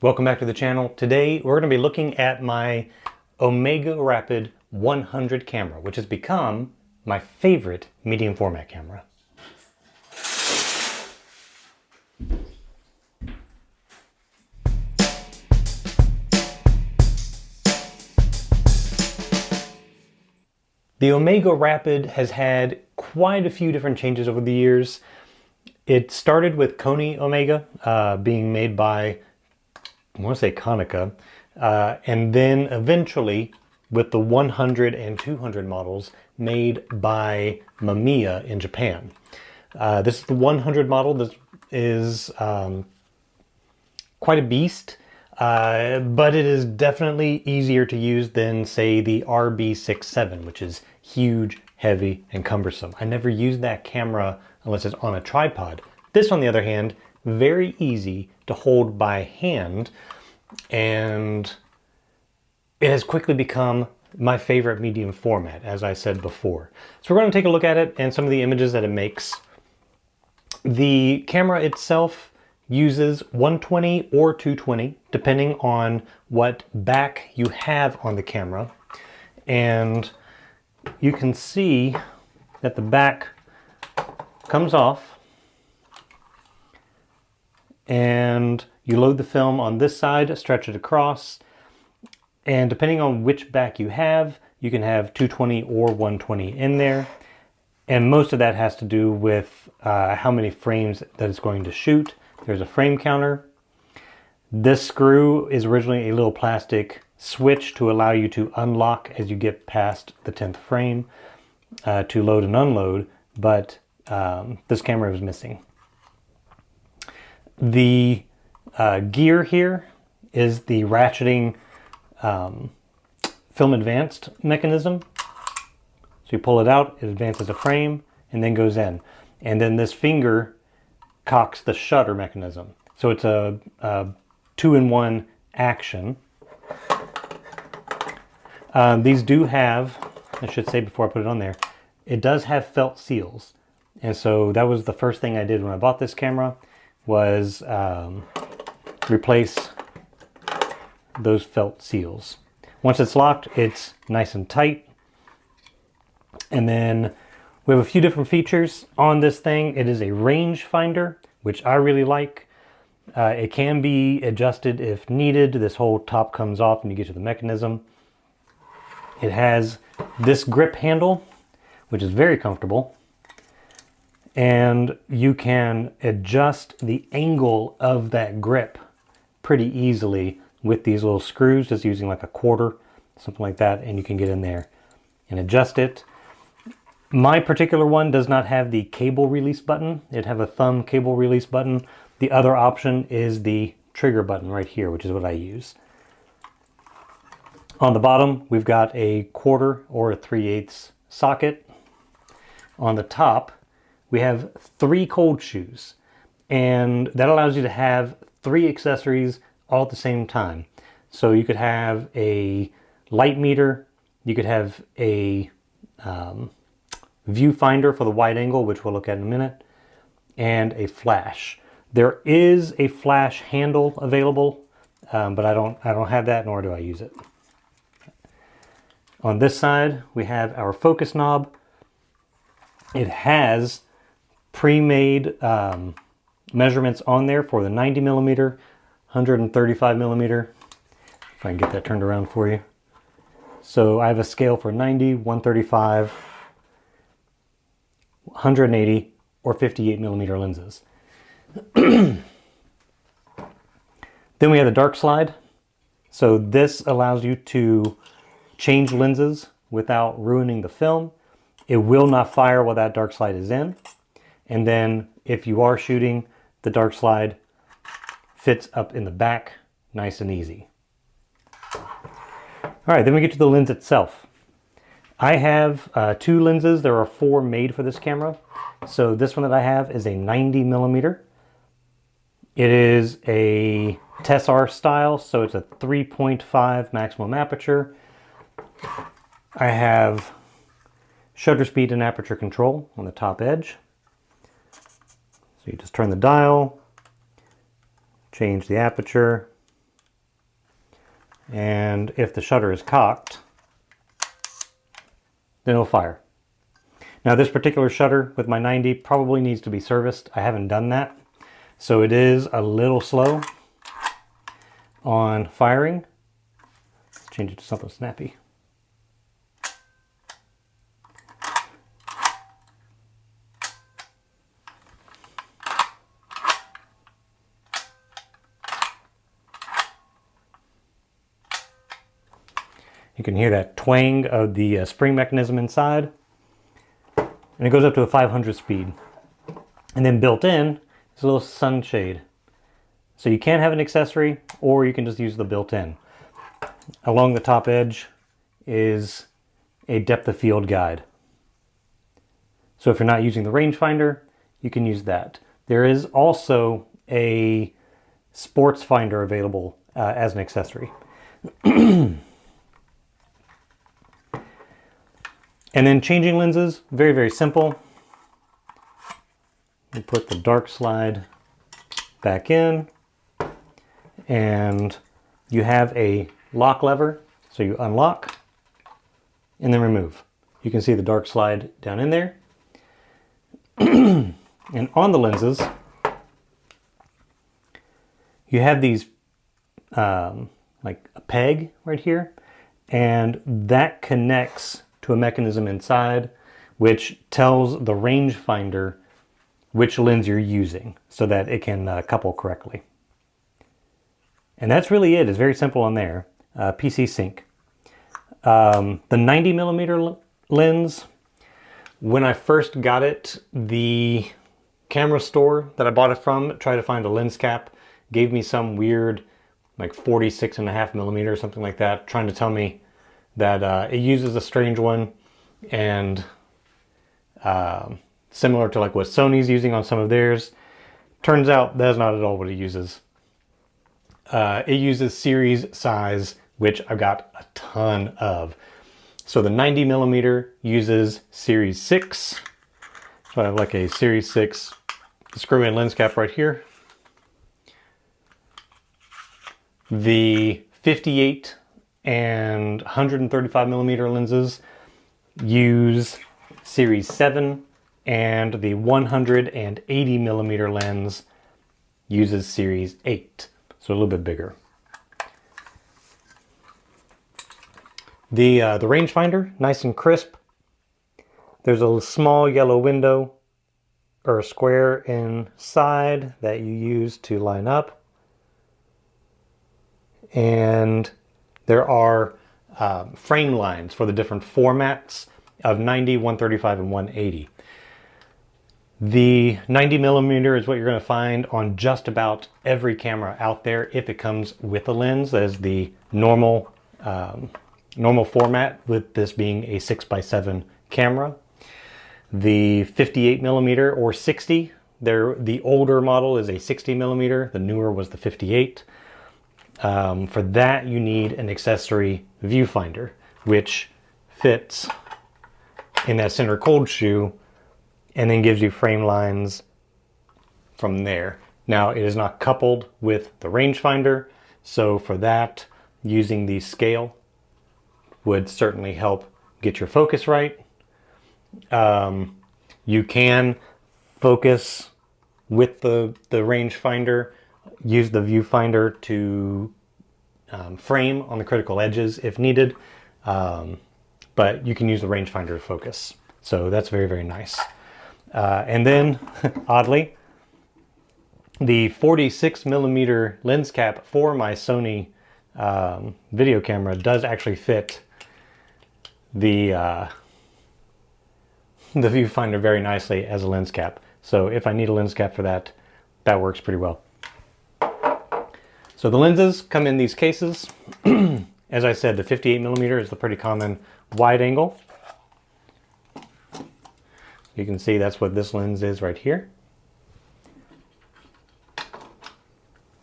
Welcome back to the channel. Today we're going to be looking at my Omega Rapid 100 camera, which has become my favorite medium format camera. The Omega Rapid has had quite a few different changes over the years. It started with Koni Omega being made by, I want to say Konica, and then eventually with the 100 and 200 models made by Mamiya in Japan. This is the 100 model. This is quite a beast, but it is definitely easier to use than, say, the RB67, which is huge, heavy, and cumbersome. I never use that camera unless it's on a tripod. This, on the other hand, very easy to hold by hand, and it has quickly become my favorite medium format, as I said before. So we're going to take a look at it and some of the images that it makes. The camera itself uses 120 or 220, depending on what back you have on the camera. And you can see that the back comes off, and you load the film on this side, stretch it across, and depending on which back you have, you can have 220 or 120 in there. And most of that has to do with how many frames that it's going to shoot. There's a frame counter. This screw is originally a little plastic switch to allow you to unlock as you get past the 10th frame to load and unload, but this camera was missing. The gear here is the ratcheting film advanced mechanism. So you pull it out, it advances a frame, and then goes in. And then this finger cocks the shutter mechanism. So it's a two-in-one action. These do have, I should say before I put it on there, it does have felt seals. And so that was the first thing I did when I bought this camera, was replace those felt seals. Once it's locked, it's nice and tight. And then we have a few different features on this thing. It is a range finder, which I really like. It can be adjusted if needed. This whole top comes off and you get to the mechanism. It has this grip handle, which is very comfortable. And you can adjust the angle of that grip pretty easily with these little screws, just using like a quarter, something like that, and you can get in there and adjust it. My particular one does not have the cable release button. It have a thumb cable release button. The other option is the trigger button right here, which is what I use. On the bottom, we've got a 1/4 or a 3/8 socket. On the top, we have 3 cold shoes, and that allows you to have 3 accessories all at the same time. So you could have a light meter, you could have a viewfinder for the wide angle, which we'll look at in a minute, and a flash. There is a flash handle available, but I don't have that, nor do I use it. On this side, we have our focus knob. It has pre-made measurements on there for the 90 millimeter, 135 millimeter. If I can get that turned around for you. So I have a scale for 90, 135, 180, or 58 millimeter lenses. Then we have the dark slide. So this allows you to change lenses without ruining the film. It will not fire while that dark slide is in. And then if you are shooting, the dark slide fits up in the back, nice and easy. All right, then we get to the lens itself. I have 2 lenses. There are 4 made for this camera. So this one that I have is a 90 millimeter. It is a Tessar style, so it's a 3.5 maximum aperture. I have shutter speed and aperture control on the top edge. So you just turn the dial, change the aperture, And if the shutter is cocked, then it'll fire. Now this particular shutter with my 90 probably needs to be serviced. I haven't done that. So it is a little slow on firing. Let's change it to something snappy. You can hear that twang of the spring mechanism inside. And it goes up to a 500 speed. And then built in is a little sunshade. So you can have an accessory, or you can just use the built-in. Along the top edge is a depth of field guide. So if you're not using the rangefinder, you can use that. There is also a sports finder available as an accessory. And then changing lenses, very, very simple. You put the dark slide back in, and you have a lock lever. So you unlock and then remove. You can see the dark slide down in there. And on the lenses, you have these like a peg right here, and that connects to a mechanism inside which tells the rangefinder which lens you're using so that it can couple correctly. And that's really it. It's very simple on there. PC Sync. The 90mm lens, when I first got it, the camera store that I bought it from tried to find a lens cap, gave me some weird like 46.5mm or something like that, trying to tell me that it uses a strange one, and similar to like what Sony's using on some of theirs. Turns out that's not at all what it uses. It uses series size, which I've got a ton of. So the 90mm uses series 6. So I have like a series 6 screw-in lens cap right here. The 58 and 135mm lenses use series 7, and the 180mm lens uses series 8, so a little bit bigger. The rangefinder, nice and crisp. There's a small yellow window or a square inside that you use to line up. And there are frame lines for the different formats of 90, 135, and 180. The 90mm is what you're going to find on just about every camera out there if it comes with a lens. That is the normal format, with this being a 6x7 camera. The 58mm or 60, the older model is a 60mm, the newer was the 58. For that, you need an accessory viewfinder, which fits in that center cold shoe and then gives you frame lines from there. Now, it is not coupled with the rangefinder, so for that, using the scale would certainly help get your focus right. You can focus with the rangefinder, use the viewfinder to frame on the critical edges if needed, but you can use the rangefinder to focus. So that's very, very nice. And then, oddly, the 46mm lens cap for my Sony video camera does actually fit the viewfinder very nicely as a lens cap. So if I need a lens cap for that, that works pretty well. So the lenses come in these cases. As I said, the 58mm is the pretty common wide angle. You can see that's what this lens is right here.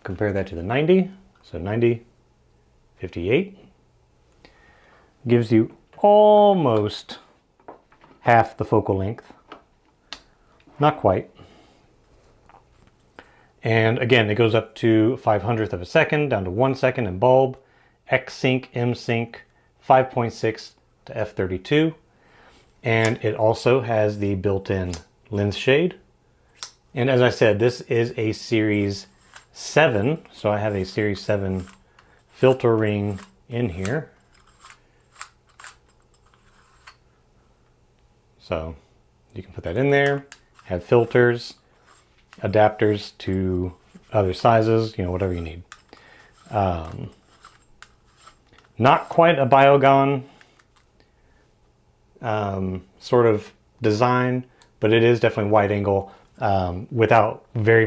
Compare that to the 90. So 90, 58. Gives you almost half the focal length. Not quite. And again, it goes up to 500th of a second, down to 1 second in bulb, X-Sync, M-Sync 5.6 to f32. And it also has the built-in lens shade. And as I said, this is a Series 7, so I have a Series 7 filter ring in here. So you can put that in there, have filters, adapters to other sizes, whatever you need. Not quite a Biogon sort of design, but it is definitely wide angle without very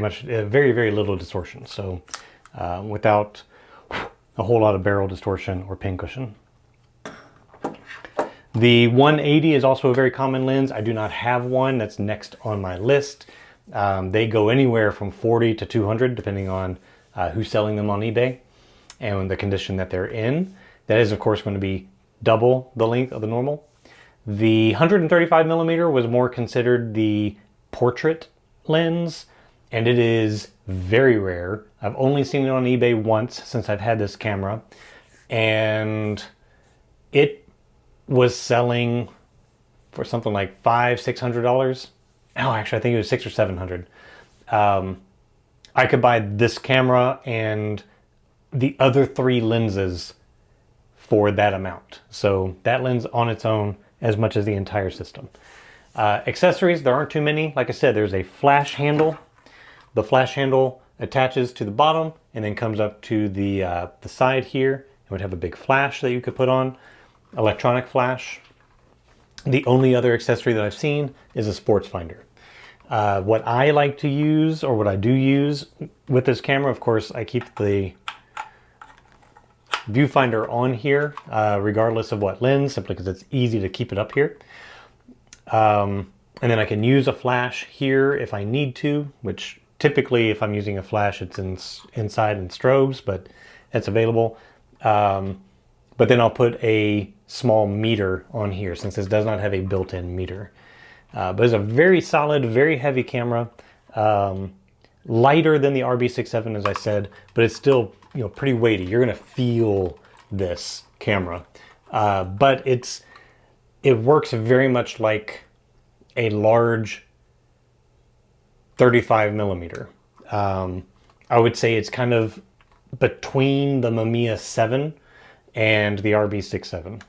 little distortion. So without a whole lot of barrel distortion or pincushion. The 180 is also a very common lens. I do not have one. That's next on my list. They go anywhere from 40 to 200 depending on who's selling them on eBay and the condition that they're in. That is of course going to be double the length of the normal. The 135 millimeter was more considered the portrait lens, and it is very rare. I've only seen it on eBay once since I've had this camera, and it was selling for something like $500-600. Oh, actually, I think it was $600 or $700. I could buy this camera and the other 3 lenses for that amount. So that lens on its own, as much as the entire system. Accessories, there aren't too many. Like I said, there's a flash handle. The flash handle attaches to the bottom and then comes up to the side here. It would have a big flash that you could put on. Electronic flash. The only other accessory that I've seen is a sports finder. What I like to use, or what I do use with this camera, of course, I keep the viewfinder on here, regardless of what lens, simply because it's easy to keep it up here. And then I can use a flash here if I need to, which typically if I'm using a flash, it's inside in strobes, but it's available. But then I'll put a small meter on here since this does not have a built-in meter. But it's a very solid, very heavy camera. Lighter than the RB67, as I said, but it's still pretty weighty. You're gonna feel this camera. But it works very much like a large 35 millimeter. I would say it's kind of between the Mamiya 7 and the RB67.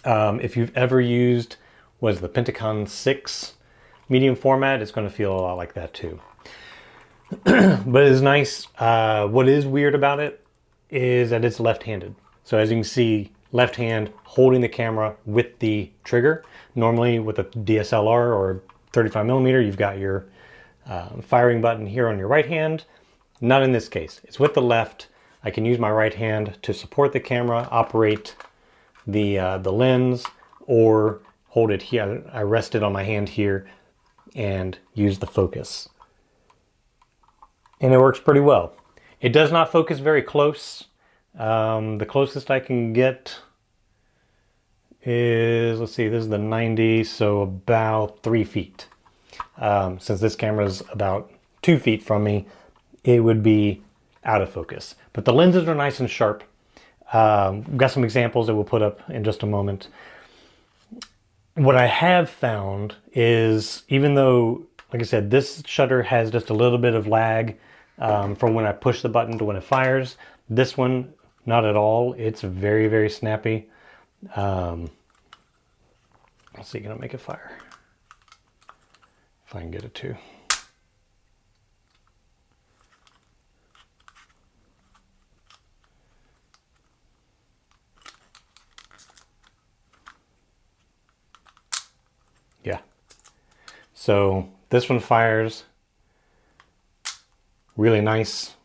If you've ever used the Pentacon 6 medium format, it's going to feel a lot like that too. But it's nice. What is weird about it is that it's left-handed. So as you can see, left hand holding the camera with the trigger. Normally with a DSLR or 35 millimeter, you've got your firing button here on your right hand. Not in this case. It's with the left. I can use my right hand to support the camera, operate the lens, or hold it here. I rest it on my hand here and use the focus. And it works pretty well. It does not focus very close. The closest I can get is, let's see, this is the 90, so about 3 feet. Since this camera is about 2 feet from me, it would be out of focus. But the lenses are nice and sharp. We've got some examples that we'll put up in just a moment. What I have found is, even though, like I said, this shutter has just a little bit of lag from when I push the button to when it fires, this one, not at all. It's very, very snappy. Let's see, can I make it fire? If I can get it to. Yeah. So this one fires really nice.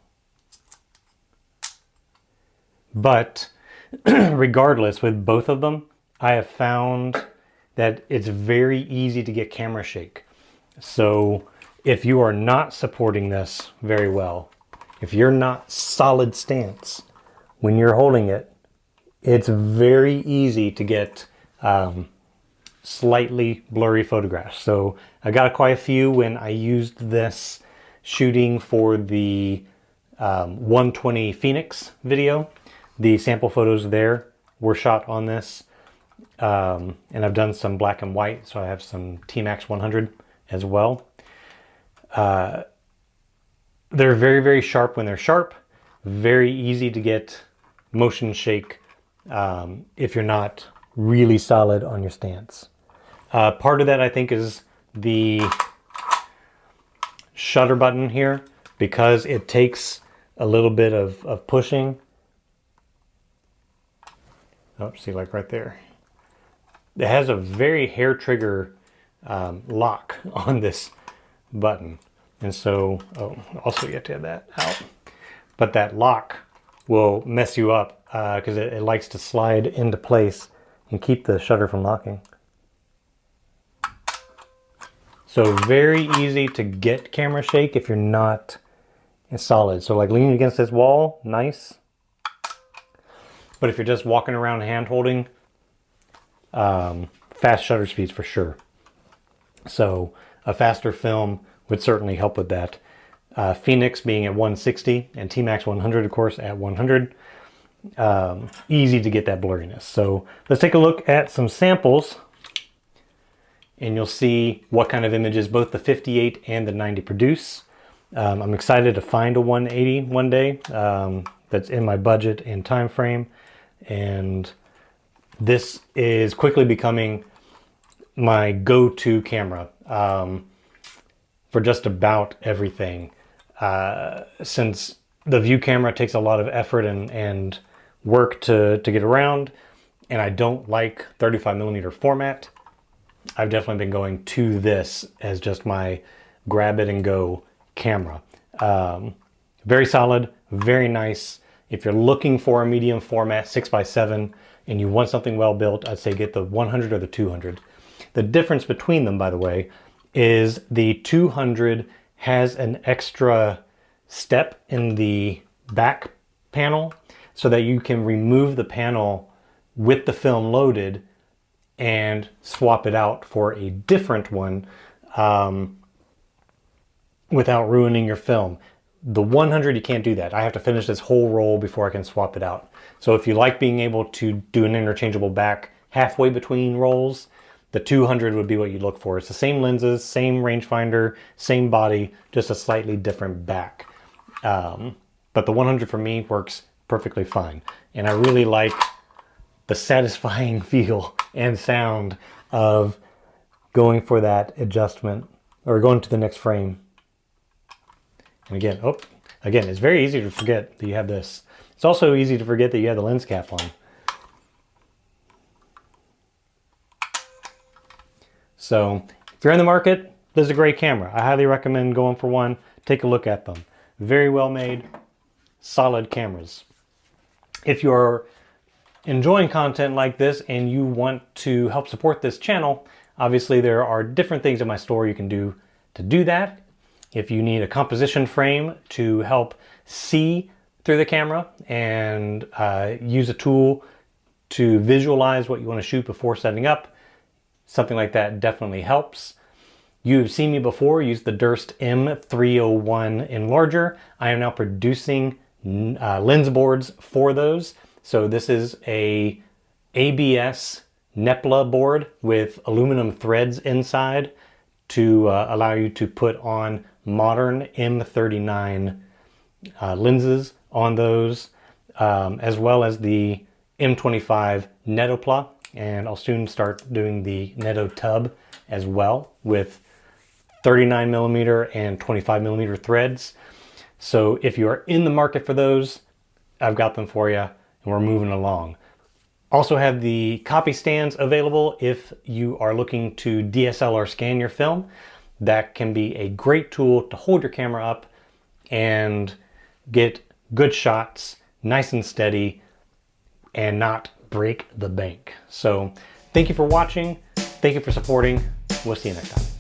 But regardless, with both of them, I have found that it's very easy to get camera shake. So if you are not supporting this very well, if you're not solid stance when you're holding it, it's very easy to get slightly blurry photographs. So I got quite a few when I used this shooting for the 120 Phoenix video. The sample photos there were shot on this. And I've done some black and white, so I have some T-Max 100 as well. They're very, very sharp when they're sharp. Very easy to get motion shake if you're not really solid on your stance. Part of that, I think, is the shutter button here, because it takes a little bit of pushing. Oh, see, like right there. It has a very hair trigger lock on this button. And so, oh, also you have to have that out. But that lock will mess you up because it likes to slide into place and keep the shutter from locking. So very easy to get camera shake if you're not solid. So like leaning against this wall, nice. But if you're just walking around hand holding, fast shutter speeds for sure. So a faster film would certainly help with that. Phoenix being at 160 and T-Max 100, of course, at 100. Easy to get that blurriness. So let's take a look at some samples and you'll see what kind of images both the 58 and the 90 produce. I'm excited to find a 180 one day that's in my budget and time frame. And this is quickly becoming my go-to camera for just about everything. Since the View camera takes a lot of effort and work to get around, and I don't like 35mm format, I've definitely been going to this as just my grab it and go camera. Very solid, very nice. If you're looking for a medium format 6x7 and you want something well built, I'd say get the 100 or the 200. The difference between them, by the way, is the 200 has an extra step in the back panel so that you can remove the panel with the film loaded and swap it out for a different one without ruining your film. The 100, you can't do that. I have to finish this whole roll before I can swap it out. So if you like being able to do an interchangeable back halfway between rolls, the 200 would be what you look for. It's the same lenses, same rangefinder, same body, just a slightly different back. But the 100 for me works perfectly fine. And I really like the satisfying feel and sound of going for that adjustment or going to the next frame. And again, again, it's very easy to forget that you have this. It's also easy to forget that you have the lens cap on. So if you're in the market, this is a great camera. I highly recommend going for one. Take a look at them. Very well made, solid cameras. If you're enjoying content like this and you want to help support this channel, obviously there are different things in my store you can do to do that. If you need a composition frame to help see through the camera and use a tool to visualize what you want to shoot before setting up, something like that definitely helps. You've seen me before use the Durst M301 enlarger. I am now producing lens boards for those. So this is a ABS Nepla board with aluminum threads inside to allow you to put on modern M39 lenses on those, as well as the M25 Netopla, and I'll soon start doing the Neto Tub as well with 39mm and 25mm threads. So if you are in the market for those, I've got them for you and we're moving along. Also have the copy stands available if you are looking to DSLR scan your film. That can be a great tool to hold your camera up and get good shots, nice and steady, and not break the bank. So thank you for watching. Thank you for supporting. We'll see you next time.